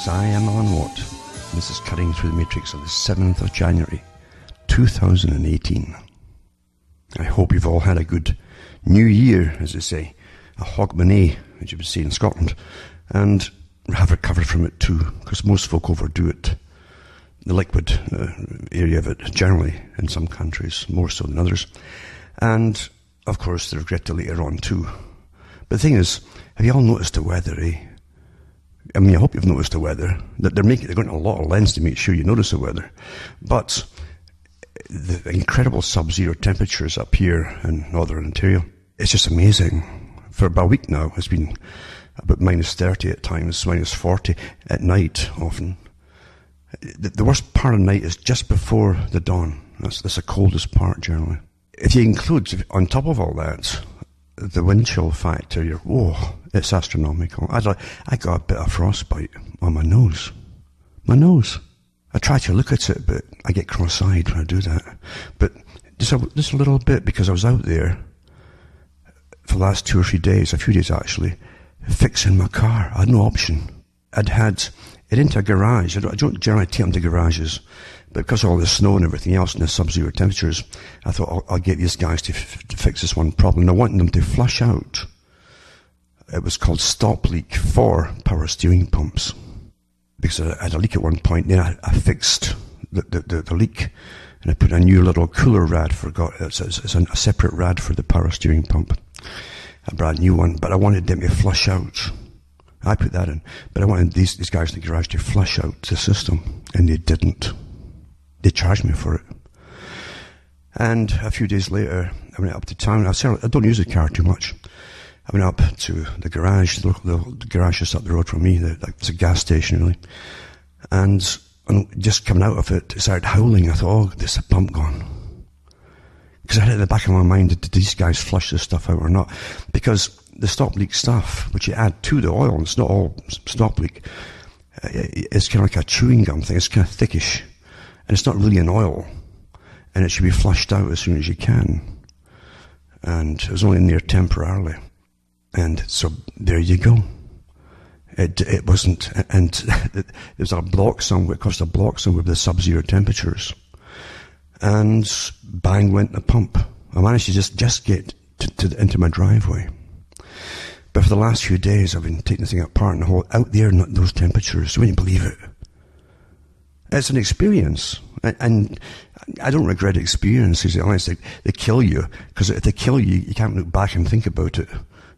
Yes, I am Alan Watt. This is Cutting Through the Matrix on the 7th of January, 2018. I hope you've all had a good New Year, as they say, a hogmanay, as you would say in Scotland, and have recovered from it too, because most folk overdo it. The liquid area of it, generally, in some countries, more so than others. And, of course, they regret it later on too. But the thing is, have you all noticed the weather, eh? I mean, I hope you've noticed the weather. That they're going to a lot of lengths to make sure you notice the weather. But the incredible sub-zero temperatures up here in northern Ontario, it's just amazing. For about a week now, it's been about minus 30 at times, minus 40 at night often. The worst part of the night is just before the dawn. That's the coldest part generally. If you include, on top of all that, the wind chill factor, it's astronomical. I got a bit of frostbite on my nose. My nose. I try to look at it, but I get cross-eyed when I do that. But just a little bit, because I was out there for the last 2 or 3 days, a few days actually, fixing my car. I had no option. I'd had it into a garage. I don't generally take them to garages, but because of all the snow and everything else and the sub-zero temperatures, I thought I'll get these guys to fix this one problem. And I wanted them to flush out. It was called stop leak for power steering pumps. Because I had a leak at one point, then I fixed the leak, and I put a new little cooler rad it's a separate rad for the power steering pump. A brand new one, but I wanted them to flush out. I put that in, but I wanted these guys in the garage to flush out the system, and they didn't. They charged me for it. And a few days later, I went up to town. I don't use the car too much. I went up to the garage, the garage just up the road from me. It's a gas station, really. And just coming out of it started howling. I thought, there's a pump gone. Because I had it in the back of my mind, did these guys flush this stuff out or not? Because the stop leak stuff, which you add to the oil, it's not all stop leak, it's kind of like a chewing gum thing. It's kind of thickish. And it's not really an oil. And it should be flushed out as soon as you can. And it was only in there temporarily. And so there you go. It wasn't, and there's a block somewhere, it caused a block somewhere with the sub-zero temperatures. And bang went the pump. I managed to just get into my driveway. But for the last few days, I've been taking the thing apart and out there in those temperatures. You wouldn't believe it. It's an experience. And I don't regret experiences. Honestly, they kill you. Because if they kill you, you can't look back and think about it.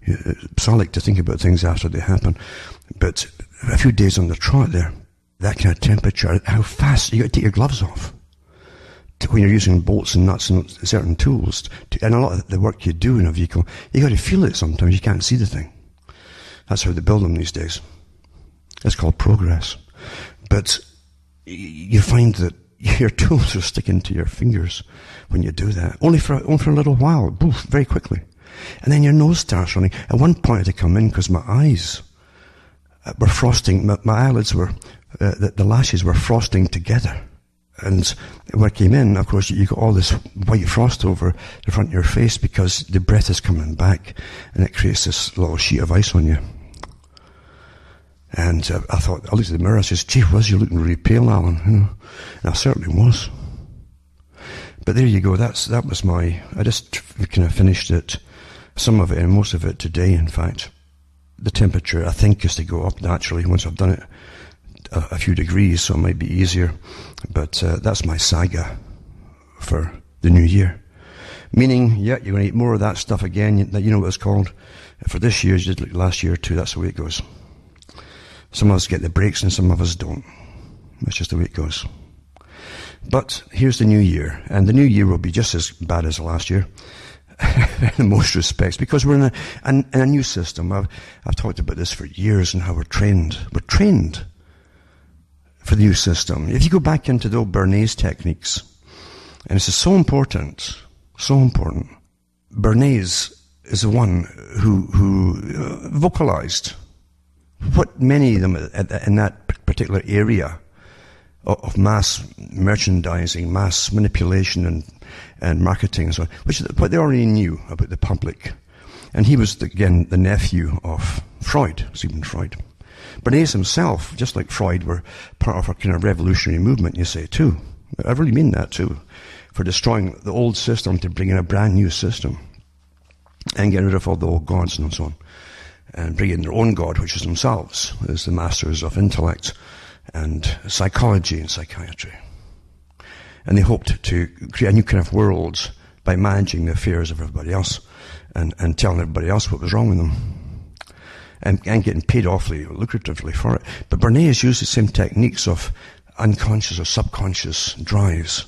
It's not like to think about things after they happen. But a few days on the trot there, that kind of temperature, how fast, you got to take your gloves off. When you're using bolts and nuts and certain tools, and a lot of the work you do in a vehicle, you got to feel it sometimes. You can't see the thing. That's how they build them these days. It's called progress. But you find that your tools are sticking to your fingers when you do that. Only for a little while, poof, very quickly. And then your nose starts running. At one point I had to come in because my eyes were frosting. My eyelids were, the lashes were frosting together. And when I came in, of course, you got all this white frost over the front of your face because the breath is coming back and it creates this little sheet of ice on you. And I thought, I looked at the mirror and says, gee whiz, you're looking really pale, Alan. You know, and I certainly was. But there you go, that was I just kind of finished it, some of it and most of it today, in fact. The temperature, I think, is to go up naturally once I've done it a few degrees, so it might be easier. But that's my saga for the new year. Meaning, yeah, you're going to eat more of that stuff again. You know what it's called. For this year, you did like last year too. That's the way it goes. Some of us get the breaks and some of us don't. That's just the way it goes. But here's the new year. And the new year will be just as bad as the last year. In most respects, because we're in a new system. I've talked about this for years and how we're trained. We're trained for the new system. If you go back into the old Bernays techniques, and this is so important, Bernays is the one who vocalized what many of them in that particular area of mass merchandising, mass manipulation and marketing and so on, which what they already knew about the public. And he was, again, the nephew of Freud, Sigmund Freud. Bernays himself, just like Freud, were part of a kind of revolutionary movement, you say, too. I really mean that, too. For destroying the old system to bring in a brand new system. And get rid of all the old gods and so on. And bring in their own god, which is themselves, as the masters of intellect and psychology and psychiatry. And they hoped to create a new kind of world by managing the affairs of everybody else and telling everybody else what was wrong with them. And getting paid awfully lucratively for it. But Bernays used the same techniques of unconscious or subconscious drives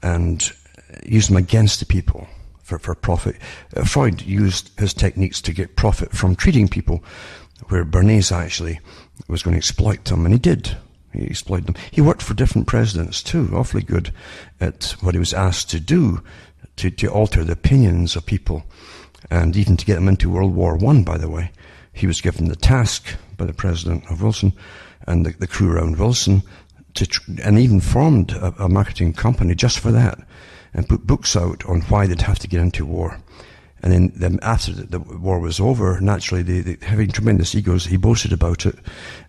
and used them against the people for profit. Freud used his techniques to get profit from treating people, where Bernays actually was going to exploit them, and he did. He exploited them. He worked for different presidents too, awfully good at what he was asked to do to alter the opinions of people, and even to get them into World War I, by the way. He was given the task by the president of Wilson and the crew around Wilson and even formed a marketing company just for that, and put books out on why they'd have to get into war. And then after the war was over, naturally, they having tremendous egos, he boasted about it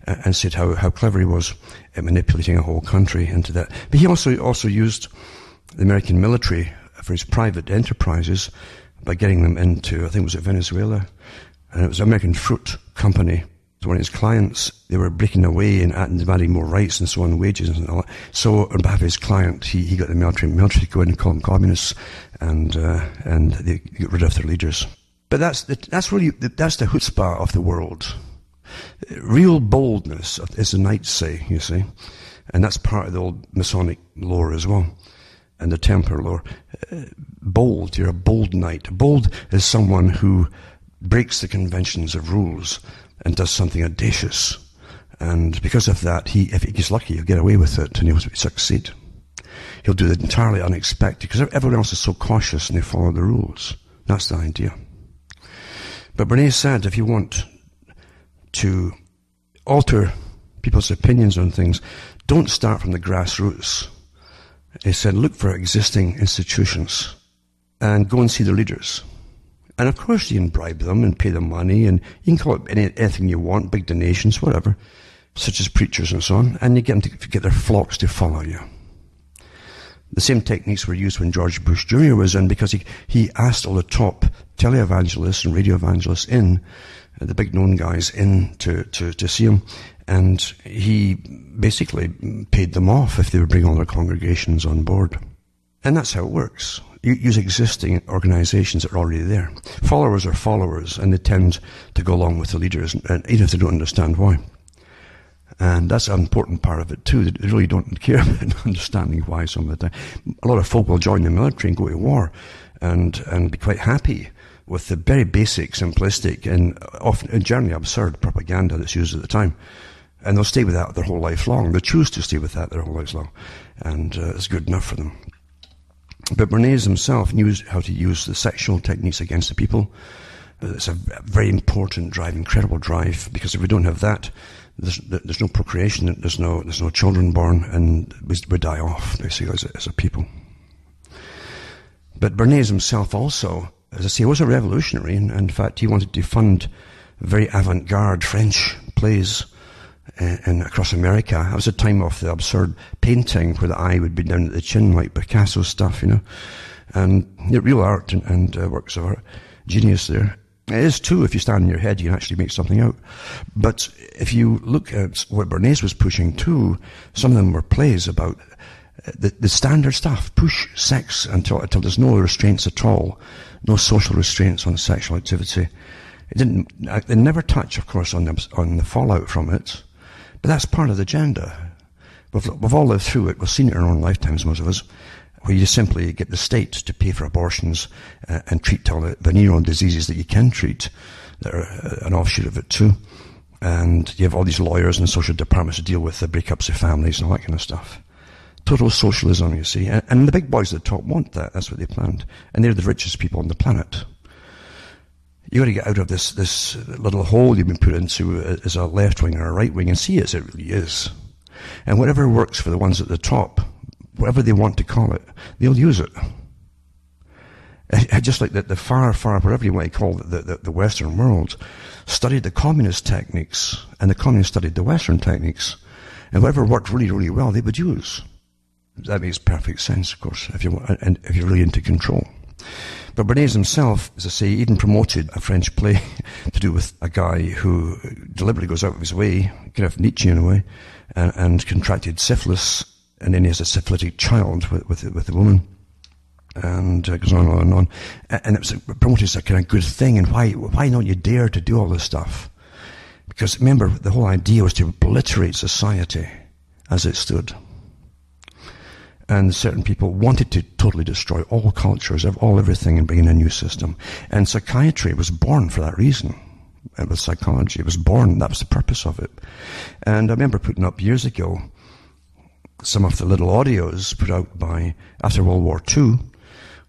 and said how clever he was at manipulating a whole country into that. But he also used the American military for his private enterprises by getting them into, I think it was Venezuela, and it was an American Fruit Company. One of his clients, they were breaking away and demanding more rights and so on, wages and all that. So on behalf of his client, he got the military to go in and call them communists, and they got rid of their leaders. But that's the chutzpah of the world. Real boldness, as the knights say, you see, and that's part of the old Masonic lore as well, and the Templar lore. Bold, you're a bold knight. Bold is someone who breaks the conventions of rules and does something audacious. And because of that, if he's lucky, he'll get away with it and he'll succeed. He'll do the entirely unexpected, because everyone else is so cautious and they follow the rules. That's the idea. But Bernays said, if you want to alter people's opinions on things, don't start from the grassroots. He said, look for existing institutions and go and see their leaders. And of course you can bribe them and pay them money, and you can call it anything you want, big donations, whatever, such as preachers and so on, and you get them to get their flocks to follow you. The same techniques were used when George Bush Jr. was in, because he asked all the top televangelists and radio evangelists in, the big known guys in to see him, and he basically paid them off if they would bring all their congregations on board. And that's how it works. You use existing organizations that are already there. Followers are followers, and they tend to go along with the leaders, and even if they don't understand why. And that's an important part of it too. They really don't care about understanding why some of the time. A lot of folk will join the military and go to war and be quite happy with the very basic, simplistic, and often generally absurd propaganda that's used at the time. And they'll stay with that their whole life long. They choose to stay with that their whole lives long. And it's good enough for them. But Bernays himself knew how to use the sexual techniques against the people. It's a very important drive, incredible drive, because if we don't have that, there's no procreation, there's no children born, and we die off, basically, as a people. But Bernays himself also, as I say, was a revolutionary, and in fact he wanted to fund very avant-garde French plays across America. It was a time of the absurd painting where the eye would be down at the chin, like Picasso stuff, you know, and real art and works of art. Genius there. It is too, if you stand on your head, you can actually make something out. But if you look at what Bernays was pushing too, some of them were plays about the standard stuff, push sex until there's no restraints at all, no social restraints on sexual activity. They never touch, of course, on the fallout from it. But that's part of the agenda. We've all lived through it. We've seen it in our own lifetimes, most of us, where you simply get the state to pay for abortions and treat all the venereal diseases that you can treat, that are an offshoot of it too. And you have all these lawyers and social departments to deal with the breakups of families and all that kind of stuff. Total socialism, you see. And the big boys at the top want that. That's what they planned. And they're the richest people on the planet. You got to get out of this little hole you've been put into as a left wing or a right wing and see it as it really is. And whatever works for the ones at the top, whatever they want to call it, they'll use it. just like the far, whatever you want to call the Western world, studied the communist techniques, and the communists studied the Western techniques, and whatever worked really, really well, they would use. That makes perfect sense, of course, if you're really into control. But Bernays himself, as I say, even promoted a French play to do with a guy who deliberately goes out of his way, kind of Nietzsche in a way, and contracted syphilis, and then he has a syphilitic child with the woman, and goes on and on. And it was promoted as a kind of good thing, and why don't you dare to do all this stuff? Because remember, the whole idea was to obliterate society as it stood. And certain people wanted to totally destroy all cultures, everything, and bring in a new system. And psychiatry was born for that reason. It was psychology. It was born. That was the purpose of it. And I remember putting up years ago some of the little audios put out by, after World War II,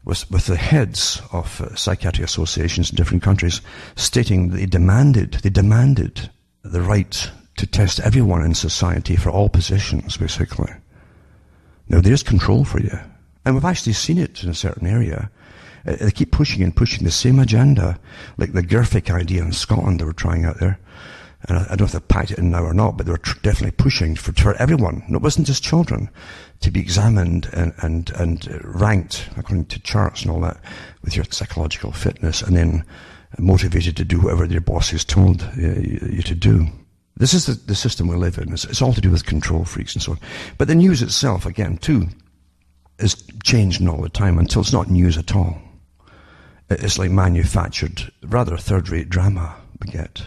with the heads of psychiatric associations in different countries, stating they demanded the right to test everyone in society for all positions, basically. Now, there's control for you. And we've actually seen it in a certain area. They keep pushing the same agenda, like the Gurfic idea in Scotland they were trying out there. And I don't know if they've packed it in now or not, but they were definitely pushing for everyone. And it wasn't just children to be examined and ranked according to charts and all that with your psychological fitness, and then motivated to do whatever your bosses told you to do. This is the system we live in. It's all to do with control freaks and so on. But the news itself, again, too, is changing all the time until it's not news at all. It's like manufactured, rather third-rate drama we get.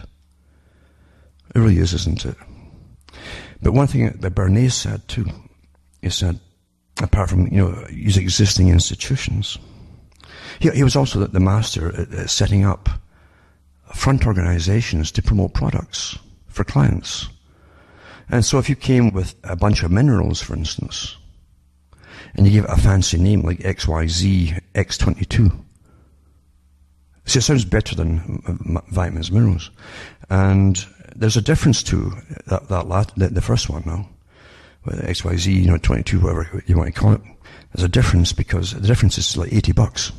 It really is, isn't it? But one thing that Bernays said, too, he said, apart from, use existing institutions, he was also the master at setting up front organizations to promote products for clients. And so if you came with a bunch of minerals, for instance, and you give it a fancy name like XYZ X22, see, it sounds better than vitamins, minerals. And there's a difference to the first one now, XYZ, 22, whatever you want to call it. There's a difference, because the difference is like $80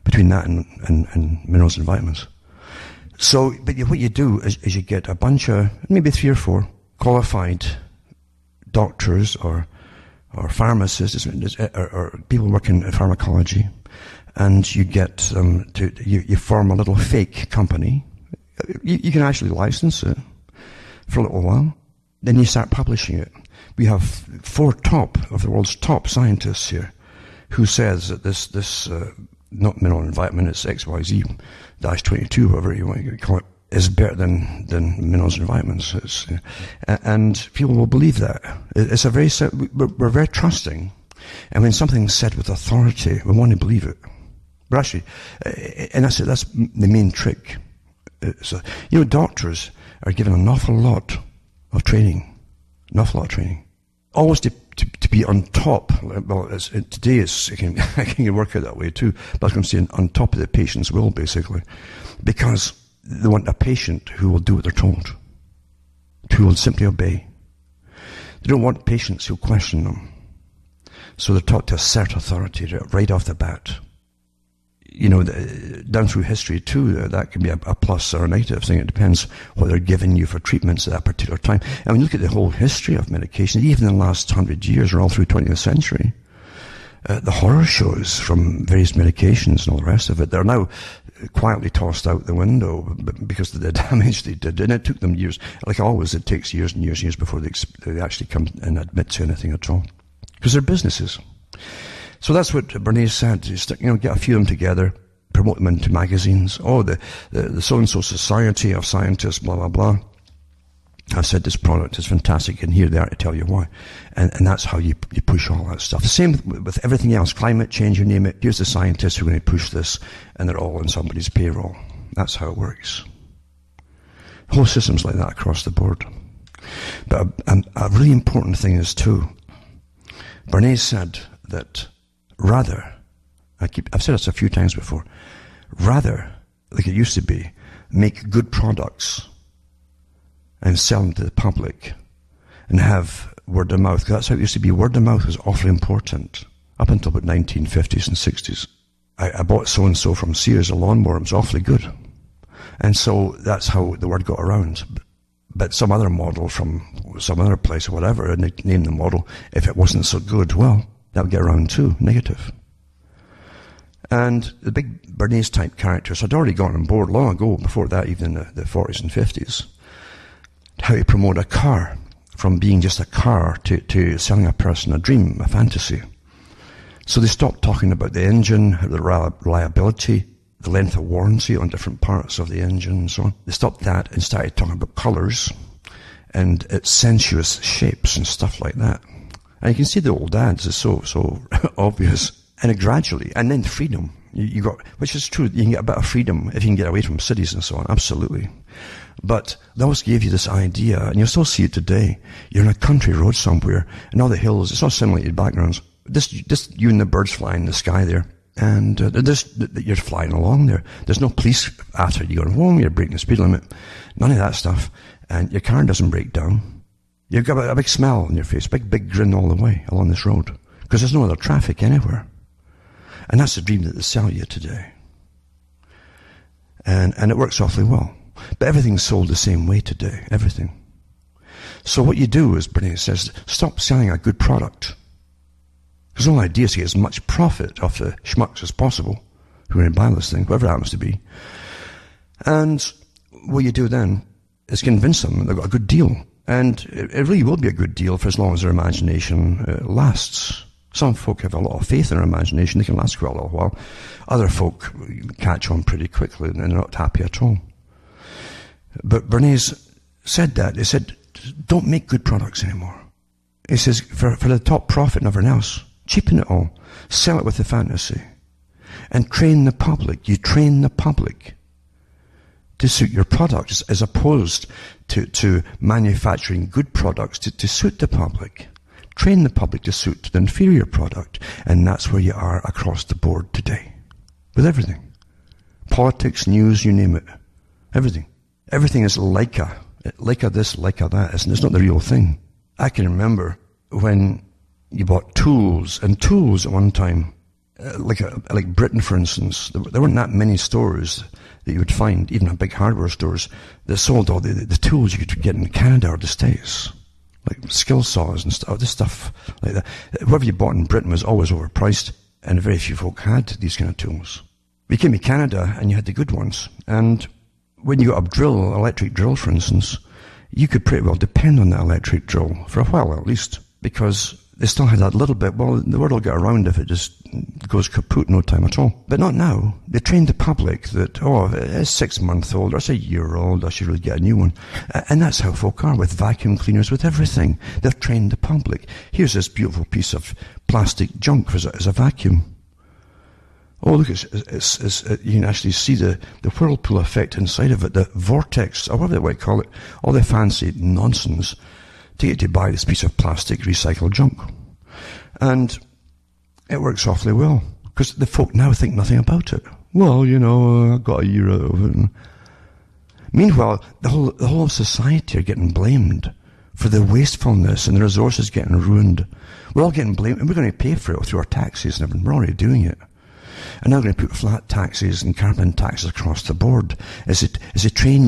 between that and minerals and vitamins. So, but what you do is you get a bunch of, maybe 3 or 4 qualified doctors or pharmacists or people working in pharmacology, and you get them you form a little fake company. You can actually license it for a little while. Then you start publishing it. We have 4 of the world's top scientists here who says that this not mineral and vitamin, it's XYZ-22, whatever you want to call it, is better than minerals and vitamins. And people will believe that. It's we're very trusting. And when something's said with authority, we want to believe it. But actually, and that's the main trick. So, doctors are given an awful lot of training. Always to be on top. Well, today it can work out that way too. But I'm saying on top of the patient's will, basically, because they want a patient who will do what they're told, who will simply obey. They don't want patients who question them. So they're taught to assert authority right off the bat. Down through history too, that can be a plus or a negative thing. It depends what they're giving you for treatments at that particular time. I mean, look at the whole history of medication, even in the last 100 years or all through 20th century. The horror shows from various medications and all the rest of it, they're now quietly tossed out the window because of the damage they did. And it took them years. Like always, it takes years and years and years before they actually come and admit to anything at all. Because they're businesses. So that's what Bernays said. Get a few of them together, promote them into magazines. Oh, the so-and-so Society of Scientists, blah, blah, blah. I've said this product is fantastic, and here they are to tell you why. And that's how you push all that stuff. The same with everything else. Climate change, you name it. Here's the scientists who are going to push this, and they're all on somebody's payroll. That's how it works. The whole system's like that across the board. But a really important thing is, too, Bernays said that rather, I've said this a few times before, rather, like it used to be, make good products and sell them to the public and have word of mouth. That's how it used to be. Word of mouth was awfully important up until about 1950s and 60s. I bought so-and-so from Sears, a lawnmower, it was awfully good. And so that's how the word got around. But some other model from some other place or whatever, and they named the model, if it wasn't so good, well, that would get around too, negative. And the big Bernays type characters had already gotten on board long ago, before that, even in the 40s and 50s, how to promote a car, from being just a car to selling a person a dream, a fantasy. So they stopped talking about the engine, the reliability, the length of warranty on different parts of the engine and so on. They stopped that and started talking about colours and its sensuous shapes and stuff like that. And you can see the old ads, it's so obvious. And gradually, and then freedom. You got, which is true, you can get a bit of freedom if you can get away from cities and so on, absolutely. But they always gave you this idea, and you'll still see it today. You're on a country road somewhere, and all the hills, it's all simulated backgrounds. Just you and the birds flying in the sky there. And you're flying along there. There's no police after you going, whoa, you're breaking the speed limit. None of that stuff. And your car doesn't break down. You've got a big smile on your face, big grin all the way along this road. Because there's no other traffic anywhere. And that's the dream that they sell you today. And it works awfully well. But everything's sold the same way today. Everything. So what you do is, Bernays says, stop selling a good product. Because the whole idea is to get as much profit off the schmucks as possible who are going to buy this thing, whoever it happens to be. And what you do then is convince them they've got a good deal. And it really will be a good deal for as long as their imagination lasts. Some folk have a lot of faith in their imagination. They can last quite a little while. Other folk catch on pretty quickly and they're not happy at all. But Bernays said that. He said, don't make good products anymore. He says, for the top profit and everything else, cheapen it all. Sell it with the fantasy. And train the public. You train the public to suit your products as opposed to manufacturing good products to suit the public. Train the public to suit the inferior product. And that's where you are across the board today. With everything. Politics, news, you name it. Everything. Everything is like a this, like a that. It's not the real thing. I can remember when you bought tools at one time, like Britain, for instance. There weren't that many stores that you would find, even big hardware stores, that sold all the tools you could get in Canada or the States, like skill saws and stuff, this stuff like that. Whatever you bought in Britain was always overpriced, and very few folk had these kind of tools. You came to Canada and you had the good ones, and when you got a drill, electric drill, for instance, you could pretty well depend on that electric drill for a while at least, because they still had that little bit. Well, the word will get around if it just goes kaput no time at all. But not now. They trained the public that, it's 6 months old, or it's a year old, I should really get a new one. And that's how folk are with vacuum cleaners, with everything. They've trained the public. Here's this beautiful piece of plastic junk as a vacuum. Oh, look, you can actually see the whirlpool effect inside of it, the vortex, or whatever they might call it, all the fancy nonsense to get to buy this piece of plastic recycled junk. And it works awfully well, because the folk now think nothing about it. Well, I got a year out of it. Meanwhile, the whole of society are getting blamed for the wastefulness and the resources getting ruined. We're all getting blamed, and we're going to pay for it through our taxes and everything. We're already doing it. And now we're going to put flat taxes and carbon taxes across the board as it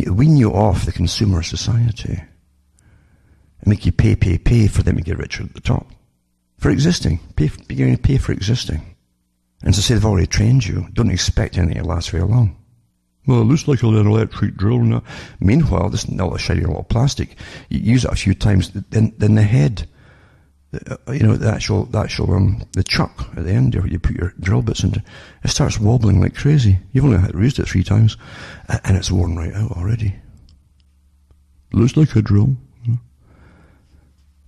wean you off the consumer society and make you pay for them to get richer at the top. For existing. You're going to pay for existing. And to say they've already trained you, don't expect anything to last very long. Well, it looks like an electric drill now. Meanwhile, this little shiny little plastic, you use it a few times, then the head, the chuck at the end where you put your drill bits into, it starts wobbling like crazy. You've only used it 3 times, and it's worn right out already. Looks like a drill.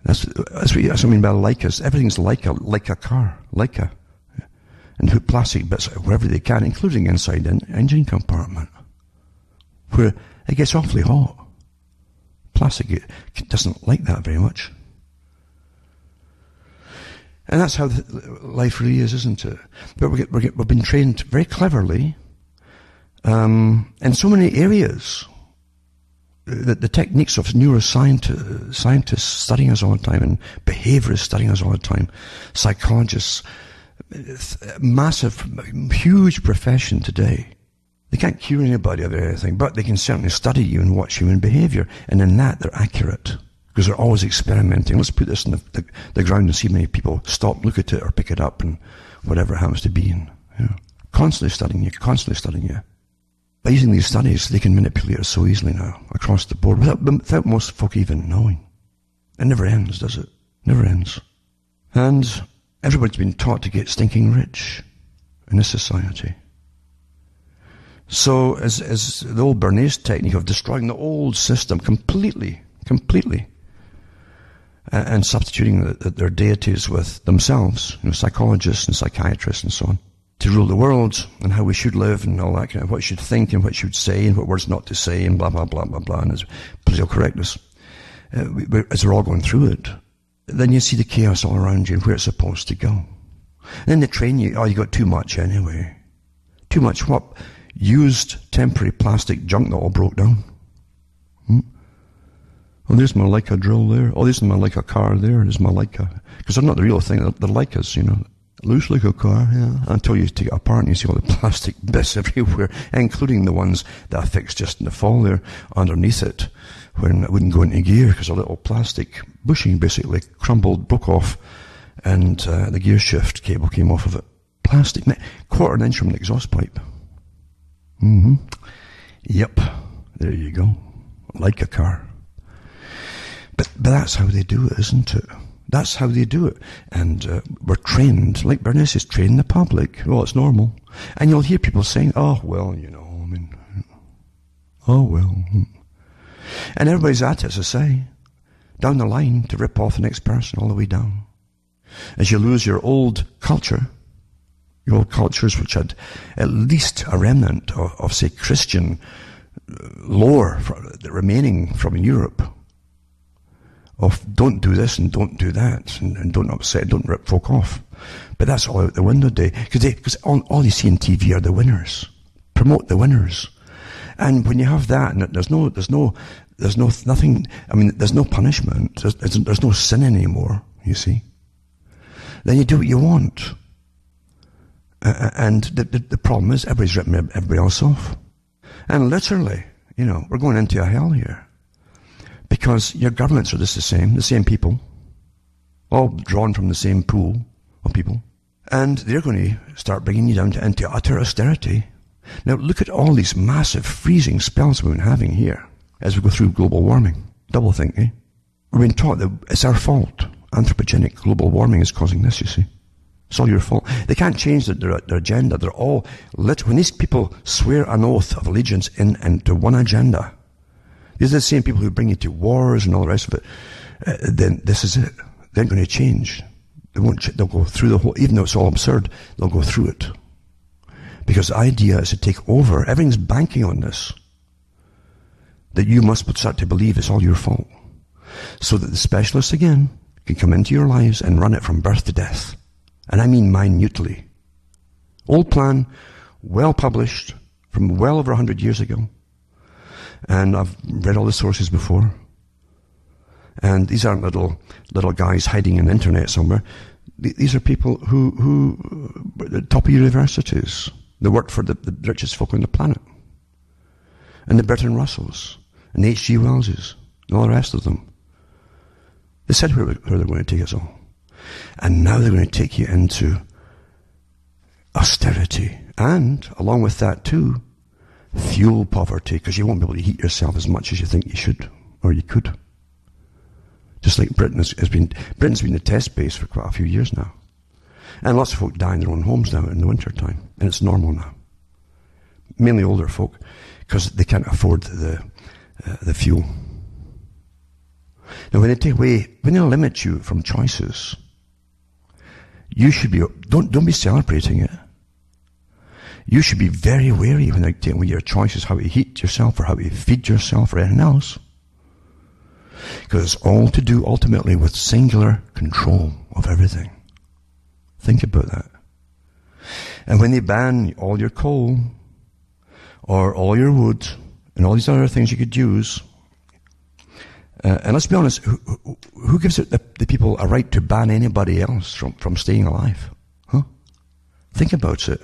That's what I mean by Leica. Everything's like a car, Leica. And put plastic bits wherever they can, including inside the engine compartment, where it gets awfully hot. Plastic doesn't like that very much. And that's how life really is, isn't it? But we've been trained very cleverly in so many areas. The techniques of scientists studying us all the time, and behaviorists studying us all the time, psychologists, massive, huge profession today. They can't cure anybody of anything, but they can certainly study you and watch human behavior. And in that, they're accurate. Because they're always experimenting. Let's put this in the ground and see how many people stop, look at it, or pick it up, and whatever it happens to be. And, constantly studying you. By using these studies, they can manipulate us so easily now, across the board, without most folk even knowing. It never ends, does it? Never ends. And everybody's been taught to get stinking rich in this society. So, as the old Bernays technique of destroying the old system completely, and substituting their deities with themselves, psychologists and psychiatrists and so on, to rule the world and how we should live and all that kind of what you should think and what you should say and what words not to say and blah, blah, blah, blah, blah, and political correctness. As we're all going through it, then you see the chaos all around you and where it's supposed to go. And then they train you, you got too much anyway. Too much what? Used temporary plastic junk that all broke down. Oh, there's my Leica drill there. Oh, there's my Leica car there. There's my Leica. Because they're not the real thing. They're Leicas, It looks like a car, until you take it apart and you see all the plastic bits everywhere, including the ones that are fixed just in the fall there underneath it, when it wouldn't go into gear because a little plastic bushing basically crumbled, broke off, and the gear shift cable came off of it. Plastic, quarter an inch from an exhaust pipe. Yep, there you go. Like a car. But that's how they do it, isn't it? That's how they do it. And we're trained, like Bernice is training the public. Oh, it's normal. And you'll hear people saying, oh, well, oh, well. And everybody's at it, as I say, down the line to rip off the next person all the way down. As you lose your old culture, your old cultures which had at least a remnant of say, Christian lore remaining from Europe, of don't do this and don't do that, and don't upset, don't rip folk off. But that's all out the window today, because all you see on TV are the winners. Promote the winners. And when you have that, and there's nothing, there's no punishment, there's no sin anymore, you see, then you do what you want. And the problem is everybody's ripping everybody else off. And literally, we're going into a hell here. Because your governments are just the same people, all drawn from the same pool of people. And they're going to start bringing you down into utter austerity. Now look at all these massive freezing spells we've been having here as we go through global warming. Double think, eh? We've been taught that it's our fault. Anthropogenic global warming is causing this, you see. It's all your fault. They can't change their agenda. They're all when these people swear an oath of allegiance into one agenda, these are the same people who bring you to wars and all the rest of it. Then this is it. They're going to change. They'll go through the whole, even though it's all absurd, they'll go through it. Because the idea is to take over. Everything's banking on this. That you must start to believe it's all your fault. So that the specialists, again, can come into your lives and run it from birth to death. And I mean minutely. Old plan, well published, from well over 100 years ago. And I've read all the sources before. And these aren't little guys hiding in the internet somewhere. These are people who at the top of universities. They worked for the richest folk on the planet. And the Bertrand Russells. And the H.G. Wellses. And all the rest of them. They said where they're going to take us all. And now they're going to take you into austerity. And, along with that too, fuel poverty, because you won't be able to heat yourself as much as you think you should, or you could. Just like Britain's been the test base for quite a few years now. And lots of folk die in their own homes now in the winter time, and it's normal now. Mainly older folk, because they can't afford the fuel. Now when they limit you from choices, you should be, don't be celebrating it. You should be very wary when they take away your choices, how you heat yourself or how you feed yourself or anything else. Because it's all to do ultimately with singular control of everything. Think about that. And when they ban all your coal or all your wood and all these other things you could use, and let's be honest, who gives the people a right to ban anybody else from staying alive? Huh? Think about it.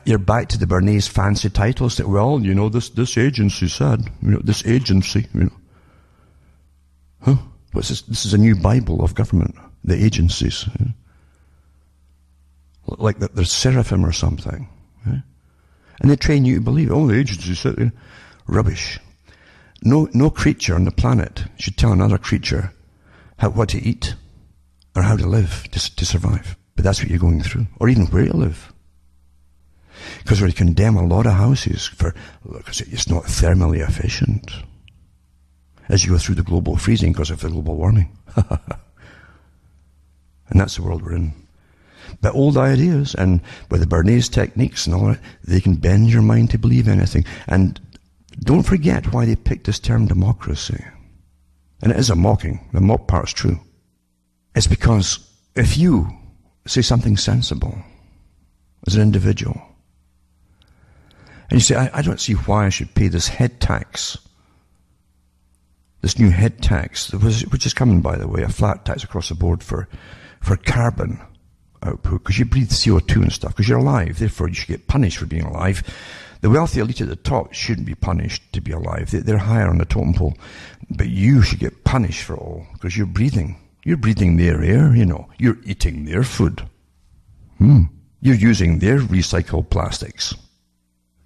You're back to the Bernays fancy titles that, well, you know, this agency said, you know, this agency, you know. Huh? What's this? This is a new Bible of government, the agencies. You know? Like there's seraphim or something. Yeah? And they train you to believe, oh, the agency said, you know. Rubbish. No creature on the planet should tell another creature what to eat or how to live to survive. But that's what you're going through, or even where you live. Because we condemn a lot of houses because it's not thermally efficient as you go through the global freezing because of the global warming. And that's the world we're in. But old ideas, and with the Bernays techniques and all that, they can bend your mind to believe anything. And don't forget why they picked this term democracy. And it is a mocking. The mock part's true. It's because if you say something sensible as an individual, and you say, I don't see why I should pay this head tax, this new head tax, which is coming, by the way, a flat tax across the board for carbon output, because you breathe CO2 and stuff, because you're alive, therefore you should get punished for being alive. The wealthy elite at the top shouldn't be punished to be alive. They're higher on the totem pole. But you should get punished for it all, because you're breathing. You're breathing their air, you know. You're eating their food. You're using their recycled plastics.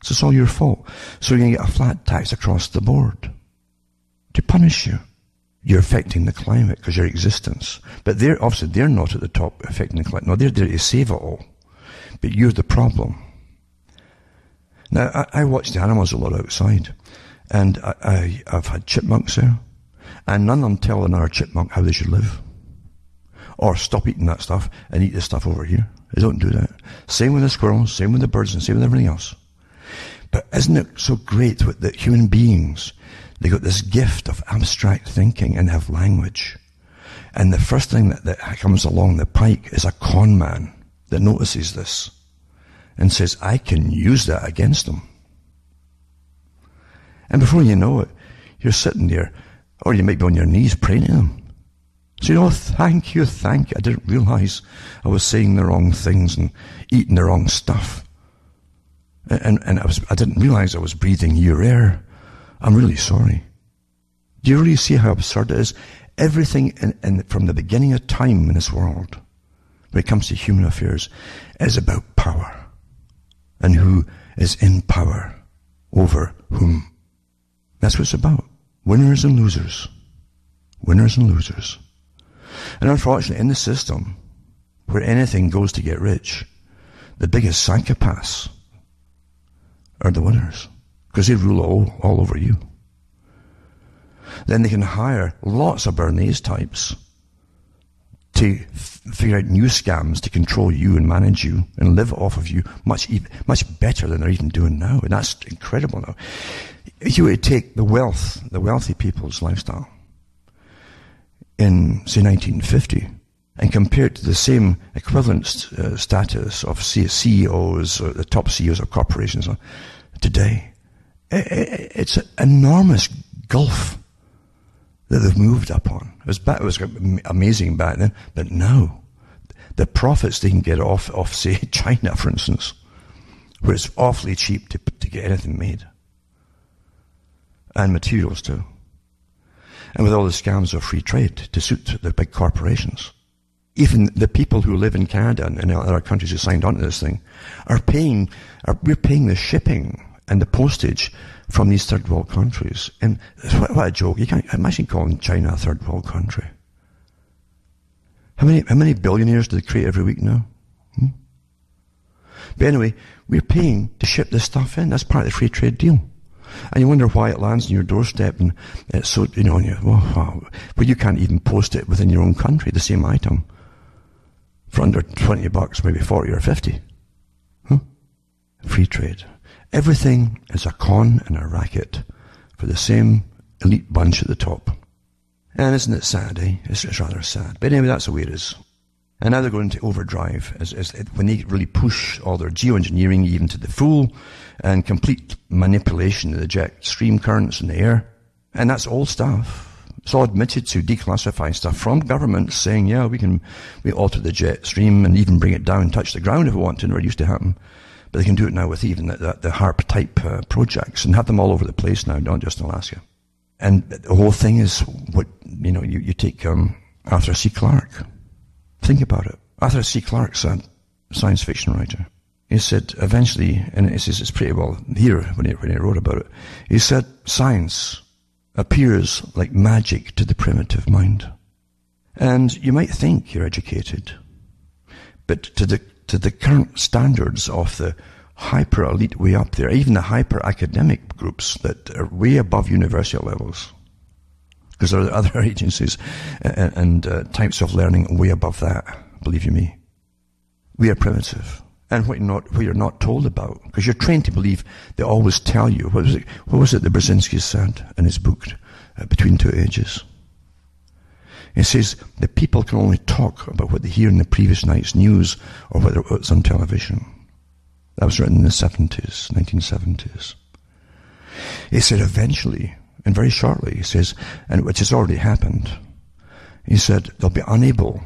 So it's all your fault. So you're going to get a flat tax across the board to punish you. You're affecting the climate because your existence. But they're not at the top affecting the climate. No, they're there to save it all. But you're the problem. Now, I watch the animals a lot outside, and I've had chipmunks there, and none of them tell another chipmunk how they should live. Or stop eating that stuff and eat this stuff over here. They don't do that. Same with the squirrels, same with the birds, and same with everything else. But isn't it so great that human beings, they got this gift of abstract thinking and have language. And the first thing that comes along the pike is a con man that notices this and says, I can use that against them. And before you know it, you're sitting there, or you might be on your knees praying to them. So, oh, thank you. I didn't realize I was saying the wrong things and eating the wrong stuff. And I didn't realize I was breathing your air. I'm really sorry. Do you really see how absurd it is? Everything from the beginning of time in this world, when it comes to human affairs, is about power. And who is in power over whom. That's what it's about. Winners and losers. Winners and losers. And unfortunately, in the system, where anything goes to get rich, the biggest psychopaths are the winners, because they rule all over you. Then they can hire lots of Bernays types to figure out new scams to control you and manage you and live off of you much better than they're even doing now. And that's incredible now. If you were to take the wealthy people's lifestyle in, say, 1950, and compare it to the same equivalent status of CEOs, or the top CEOs of corporations today, it's an enormous gulf that they've moved up on. It was amazing back then, but now, the profits they can get off say, China, for instance, where it's awfully cheap to get anything made. And materials too. And with all the scams of free trade to suit the big corporations. Even the people who live in Canada and in other countries who signed on to this thing we're paying the shipping and the postage from these third world countries. And what a joke. You can't imagine calling China a third world country. How many billionaires do they create every week now? But anyway, we're paying to ship this stuff in. That's part of the free trade deal. And you wonder why it lands on your doorstep and it's so, but you can't even post it within your own country, the same item, for under $20, maybe 40 or 50. Free trade. Everything is a con and a racket for the same elite bunch at the top. And isn't it sad, eh? It's rather sad. But anyway, that's the way it is. And now they're going to overdrive when they really push all their geoengineering even to the full and complete manipulation of the jet stream currents in the air. And that's old stuff. It's all admitted to declassifying stuff from governments saying, yeah, we alter the jet stream and even bring it down, touch the ground if we want to, never used to happen. But they can do it now with even the HARP type projects and have them all over the place now, not just in Alaska. And the whole thing is what, you take Arthur C. Clarke. Think about it. Arthur C. Clarke's a science fiction writer. He said eventually, and it's pretty well here when he wrote about it, he said science appears like magic to the primitive mind. And you might think you're educated, but to the current standards of the hyper-elite way up there, even the hyper-academic groups that are way above university levels, because there are other agencies and types of learning way above that, believe you me. We are primitive. And what you're not told about, because you're trained to believe they always tell you. What was it that Brzezinski said in his book, Between Two Ages? He says the people can only talk about what they hear in the previous night's news or whether it's on television. That was written in the 1970s. He said eventually, and very shortly, he says, and which has already happened, he said they'll be unable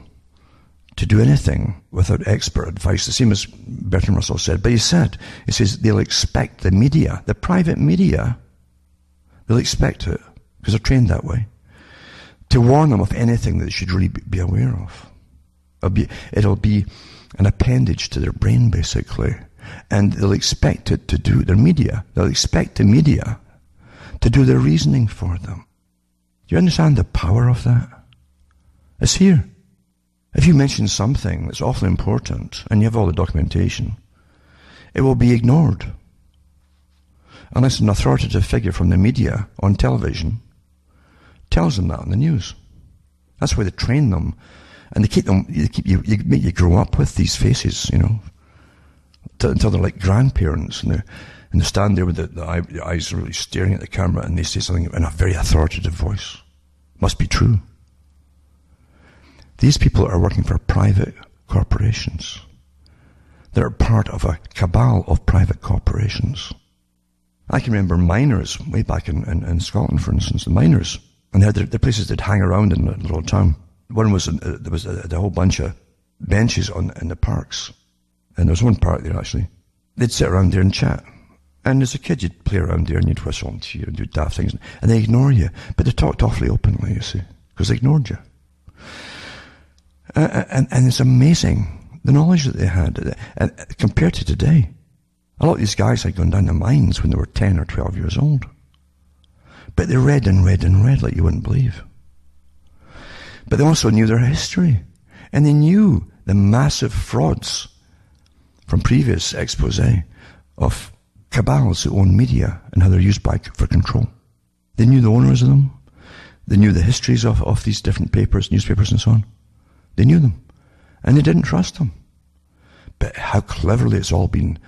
to do anything without expert advice, the same as Bertrand Russell said. But he says they'll expect the media, the private media, they'll expect it, because they're trained that way, to warn them of anything that they should really be aware of. It'll be an appendage to their brain, basically. And they'll expect it to do, they'll expect the media to do their reasoning for them. Do you understand the power of that? It's here. If you mention something that's awfully important, and you have all the documentation, it will be ignored. Unless an authoritative figure from the media on television tells them that on the news. That's why they train them, and they make you grow up with these faces, until they're like grandparents, and they stand there with the eyes really staring at the camera, and they say something in a very authoritative voice. Must be true. These people are working for private corporations. They're part of a cabal of private corporations. I can remember miners way back in Scotland, for instance, the miners, and they had their places they'd hang around in a little town. One was, there was a whole bunch of benches in the parks, and there was one park there actually. They'd sit around there and chat. And as a kid, you'd play around there and you'd whistle and cheer and do daft things, and they ignore you. But they talked awfully openly, you see, because they ignored you. And it's amazing, the knowledge that they had, compared to today. A lot of these guys had gone down the mines when they were 10 or 12 years old. But they read and read and read like you wouldn't believe. But they also knew their history. And they knew the massive frauds from previous expose of cabals who own media and how they're used for control. They knew the owners of them. They knew the histories of these different papers, newspapers and so on. They knew them. And they didn't trust them. But how cleverly it's all been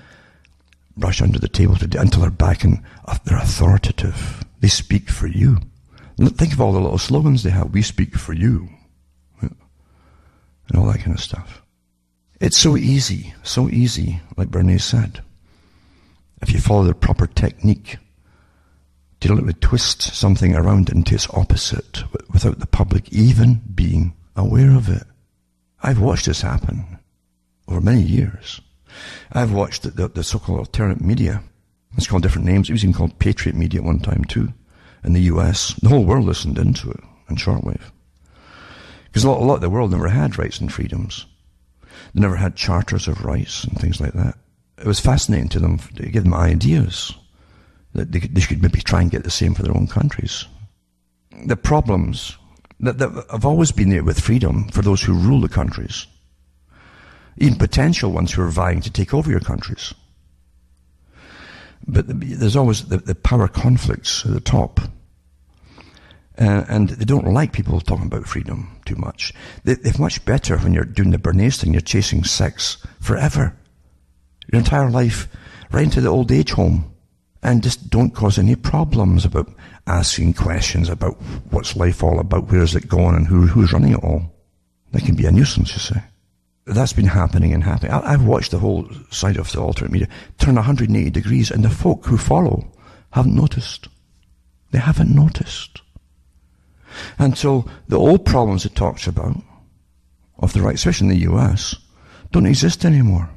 brushed under the table today until they're back and they're authoritative. They speak for you. Think of all the little slogans they have. We speak for you. And all that kind of stuff. It's so easy, like Bernays said. If you follow the proper technique to literally twist something around into its opposite without the public even being aware of it. I've watched this happen over many years. I've watched the so-called alternate media. It's called different names. It was even called Patriot Media at one time too. In the US, the whole world listened into it in shortwave. Because a lot of the world never had rights and freedoms. They never had charters of rights and things like that. It was fascinating to them to give them ideas that they should maybe try and get the same for their own countries. The problems that have always been there with freedom for those who rule the countries, even potential ones who are vying to take over your countries. But there's always the power conflicts at the top. And they don't like people talking about freedom too much. They're much better when you're doing the Bernays thing, you're chasing sex forever. Your entire life, right into the old age home. And just don't cause any problems about asking questions about what's life all about, where is it going, and who's running it all. That can be a nuisance, you see. That's been happening and happening. I've watched the whole side of the alternate media turn 180 degrees, and the folk who follow haven't noticed. They haven't noticed. until the old problems it talks about, of the right, especially in the US, don't exist anymore.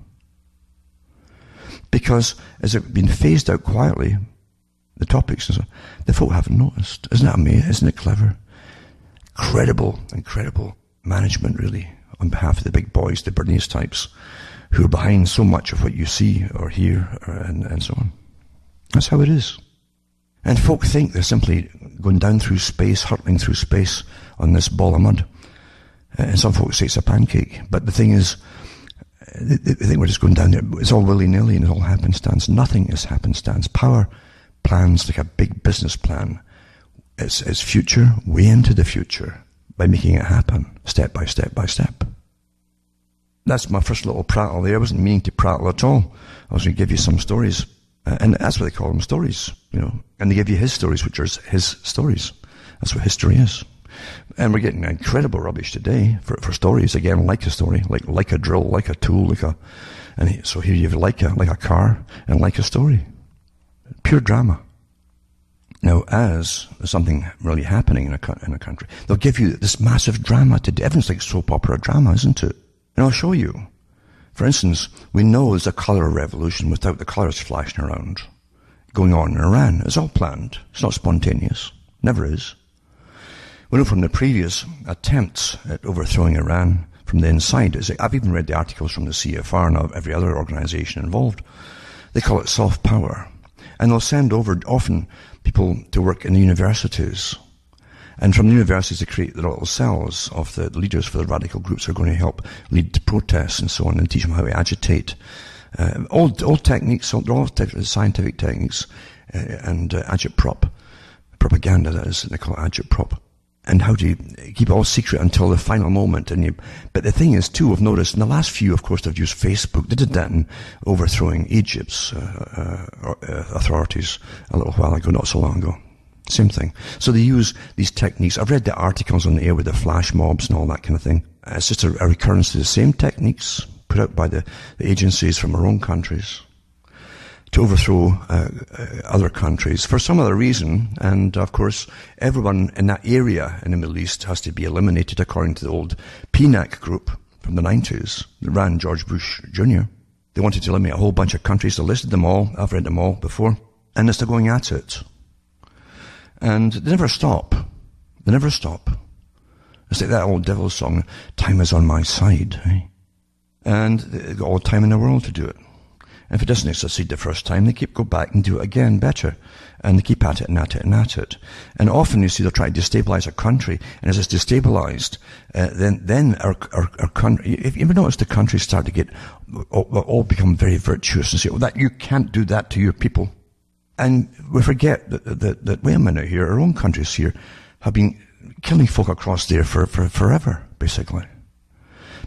Because as it's been phased out quietly, the topics, the folk haven't noticed. Isn't that amazing? Isn't it clever? Incredible management, really, on behalf of the big boys, the Bernice types, who are behind so much of what you see or hear and so on. That's how it is. And folk think they're simply going down through space, hurtling through space on this ball of mud. And some folks say it's a pancake. But the thing is, they think we're just going down there. It's all willy-nilly and it's all happenstance. Nothing is happenstance. Power plans like a big business plan. It's future, way into the future, by making it happen, step by step by step. That's my first little prattle there. I wasn't meaning to prattle at all. I was going to give you some stories. And that's what they call them, stories, And they give you his stories, which are his stories. That's what history is. And we're getting incredible rubbish today for stories. Again, like a story, like a drill, like a tool, and so here you have like a car and like a story. Pure drama. Now, as there's something really happening in a country, they'll give you this massive drama today. Everything's like soap opera drama, isn't it? And I'll show you. For instance, we know there's a colour revolution without the colours flashing around going on in Iran. It's all planned. It's not spontaneous. Never is. We know from the previous attempts at overthrowing Iran from the inside, I've even read the articles from the CFR and every other organisation involved. They call it soft power. And they'll send over often people to work in the universities. And from the universities they create the little cells of the leaders for the radical groups who are going to help lead to protests and so on and teach them how to agitate. All techniques, they're all scientific techniques and agitprop. Propaganda, that is, they call it agitprop. And how to keep it all secret until the final moment. But the thing is, too, I've noticed, in the last few, of course, they've used Facebook. They did that in overthrowing Egypt's authorities a little while ago, not so long ago. Same thing. So they use these techniques. I've read the articles on the air with the flash mobs and all that kind of thing. It's just a recurrence to the same techniques put out by the agencies from our own countries to overthrow other countries for some other reason. And, of course, everyone in that area in the Middle East has to be eliminated according to the old PNAC group from the 90s that ran George Bush Jr. They wanted to eliminate a whole bunch of countries. They listed them all. I've read them all before. And they're still going at it. And they never stop. They never stop. It's like that old devil song, time is on my side. Eh? And they've got all the time in the world to do it. And if it doesn't succeed the first time, they go back and do it again better. And they keep at it and at it and at it. And often you see they'll try to destabilize a country. And as it's destabilized, then our country, if you ever notice the countries start to get, all become very virtuous and say, well, that you can't do that to your people. And we forget that wait a minute here, our own countries here have been killing folk across there for forever, basically.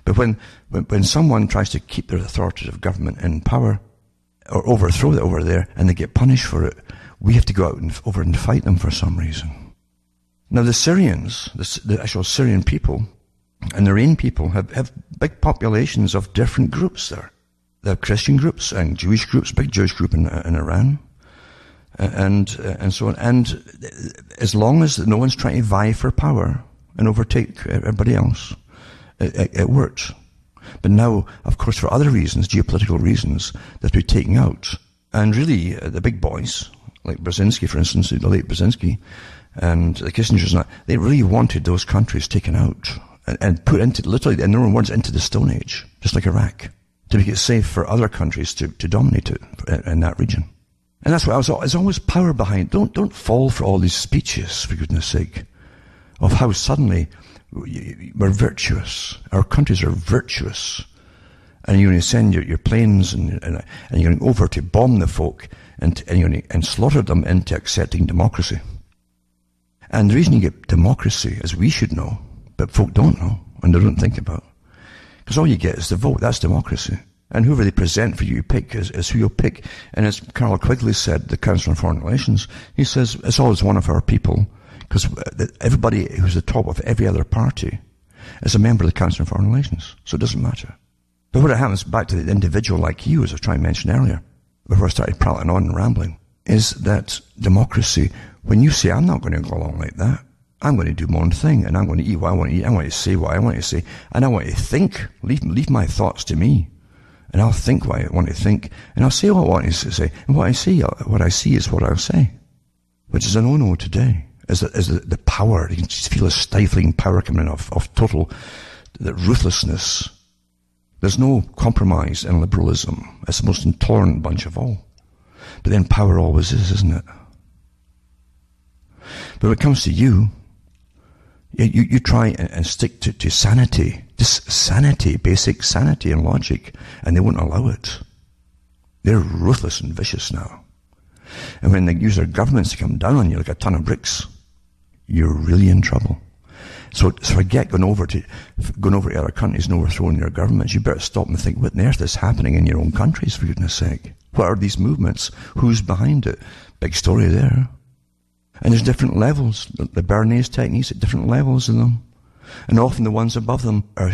But when someone tries to keep their authoritative government in power, or overthrow it over there, and they get punished for it, we have to go out over and fight them for some reason. Now the Syrians, the actual Syrian people, and the Iranian people have big populations of different groups there. They have Christian groups and Jewish groups, big Jewish group in Iran, and so on. And as long as no one's trying to vie for power and overtake everybody else, it works. But now, of course, for other reasons, geopolitical reasons, that we're taking out. And really, the big boys, like Brzezinski, for instance, the late Brzezinski, and the Kissingers, and that, they really wanted those countries taken out and put into, literally, in their own words, into the Stone Age, just like Iraq, to make it safe for other countries to dominate it in that region. And that's why there's always power behind. Don't fall for all these speeches, for goodness sake, of how suddenly we're virtuous. Our countries are virtuous. And you're going to send your planes and you're going over to bomb the folk and you're going to slaughter them into accepting democracy. And the reason you get democracy, as we should know, but folk don't know and they don't think about, because all you get is the vote. That's democracy. And whoever they present for you to pick is who you'll pick. And as Carl Quigley said, the Council on Foreign Relations, he says it's always one of our people. Because everybody who's the top of every other party is a member of the Council on Foreign Relations. So it doesn't matter. But what happens back to the individual like you, as I was trying to mention earlier, before I started prattling on and rambling, is that democracy, when you say, I'm not going to go along like that, I'm going to do my own thing, and I'm going to eat what I want to eat. I want to say what I want to say, and I want to think. Leave my thoughts to me, and I'll think what I want to think, and I'll say what I want to say. And what I see is what I'll say, which is a no-no today. Is the power? You can just feel a stifling power coming in of total ruthlessness. There's no compromise in liberalism. It's the most intolerant bunch of all. But then power always is, isn't it? But when it comes to you try and stick to sanity. Just sanity, basic sanity and logic, and they won't allow it. They're ruthless and vicious now. And when they use their governments to come down on you like a ton of bricks, you're really in trouble. So forget going over to other countries and overthrowing their governments. You better stop and think, what on earth is happening in your own countries, for goodness sake? What are these movements? Who's behind it? Big story there. And there's different levels. The Bernays techniques at different levels in them. And often the ones above them are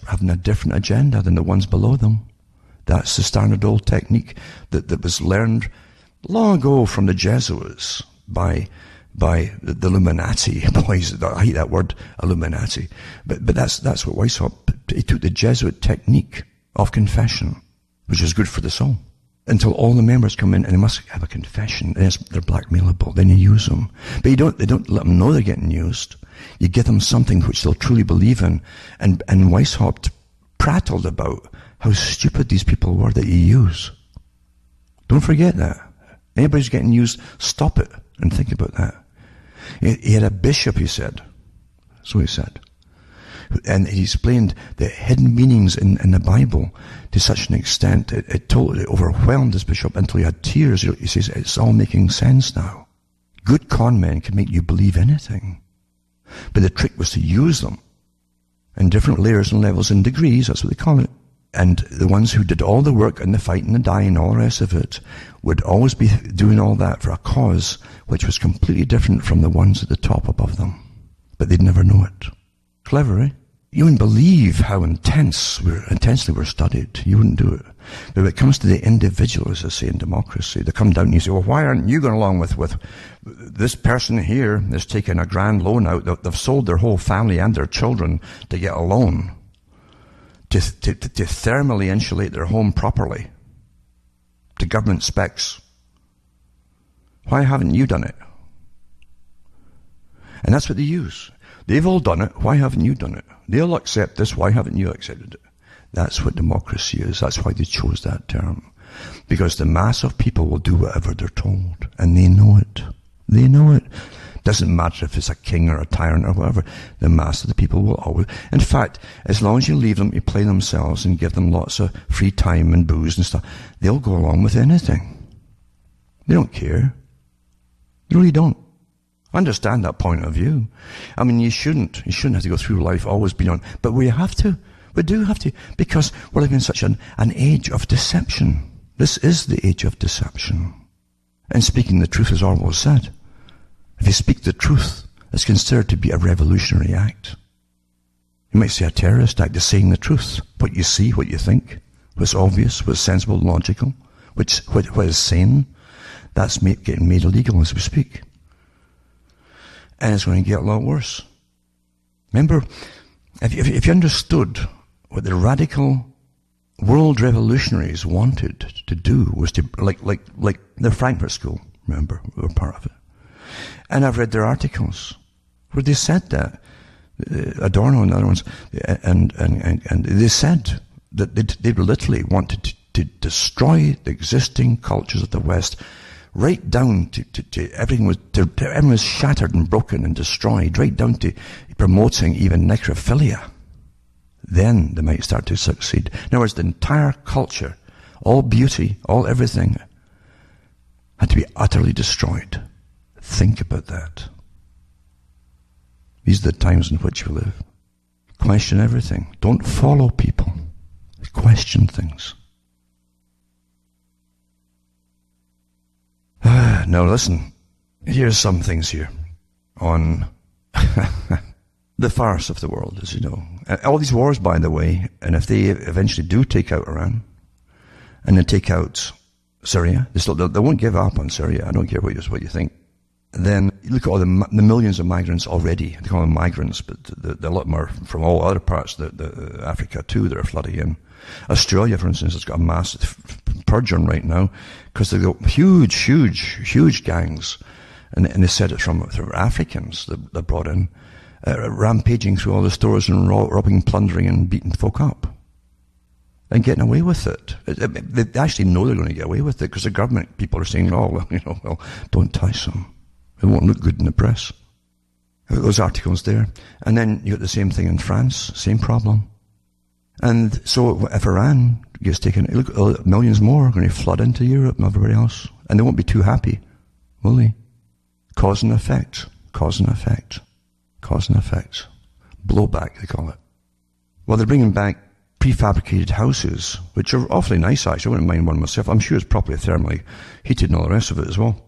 having a different agenda than the ones below them. That's the standard old technique that was learned long ago from the Jesuits by the Illuminati boys. I hate that word, Illuminati. But that's what Weishaupt, he took the Jesuit technique of confession, which is good for the soul. Until all the members come in and they must have a confession, and they're blackmailable. Then you use them. But they don't let them know they're getting used. You give them something which they'll truly believe in. And Weishaupt prattled about how stupid these people were that you use. Don't forget that. Anybody's getting used, stop it and think about that. He had a bishop, he said. So he said. And he explained the hidden meanings in the Bible to such an extent, it totally overwhelmed this bishop until he had tears. He says, it's all making sense now. Good con men can make you believe anything. But the trick was to use them in different layers and levels and degrees, that's what they call it. And the ones who did all the work and the fight and the dying and all the rest of it would always be doing all that for a cause which was completely different from the ones at the top above them. But they'd never know it. Clever, eh? You wouldn't believe how intensely we're studied. You wouldn't do it. But when it comes to the individual, as I say in democracy, they come down and you say, well, why aren't you going along with this person here that's taking a grand loan out? They've sold their whole family and their children to get a loan to thermally insulate their home properly to government specs. Why haven't you done it? And that's what they use. They've all done it. Why haven't you done it? They'll accept this. Why haven't you accepted it? That's what democracy is. That's why they chose that term. Because the mass of people will do whatever they're told. And they know it. They know it. Doesn't matter if it's a king or a tyrant or whatever. The mass of the people will always... In fact, as long as you leave them to play themselves and give them lots of free time and booze and stuff, they'll go along with anything. They don't care. They really don't. I understand that point of view. I mean, you shouldn't have to go through life always being on, but we have to. We do have to, because we're living in such an age of deception. This is the age of deception. And speaking the truth, as Orwell said, if you speak the truth, it's considered to be a revolutionary act. You might say a terrorist act is saying the truth. What you see, what you think, what's obvious, what's sensible, logical, what is sane, that's getting made illegal as we speak. And it's going to get a lot worse. Remember, if you understood what the radical world revolutionaries wanted to do was to, like the Frankfurt School, remember, we were part of it. And I've read their articles where they said that, Adorno and other ones, and they said that they literally wanted to destroy the existing cultures of the West, right down to everything was shattered and broken and destroyed, right down to promoting even necrophilia. Then they might start to succeed. In other words, the entire culture, all beauty, all everything, had to be utterly destroyed. Think about that. These are the times in which we live. Question everything. Don't follow people. Question things. Now listen, here's some things here on the farce of the world, as you know. All these wars, by the way, and if they eventually do take out Iran, and then take out Syria, they won't give up on Syria. I don't care what you think. then you look at all the millions of migrants already. They call them migrants, but a lot more from all other parts of the Africa too that are flooding in. Australia, for instance, has got a massive purge on right now because they've got huge gangs, and they said it's from Africans that they brought in, rampaging through all the stores and robbing, plundering, and beating folk up. And getting away with it. They actually know they're going to get away with it because the government people are saying, oh, well, don't touch them. It won't look good in the press. Those articles there. And then you got the same thing in France, same problem. And so if Iran gets taken, look, millions more are going to flood into Europe and everybody else. And they won't be too happy, will they? Cause and effect. Cause and effect. Cause and effect. Blowback, they call it. Well, they're bringing back prefabricated houses, which are awfully nice actually. I wouldn't mind one myself. I'm sure it's properly thermally heated and all the rest of it as well.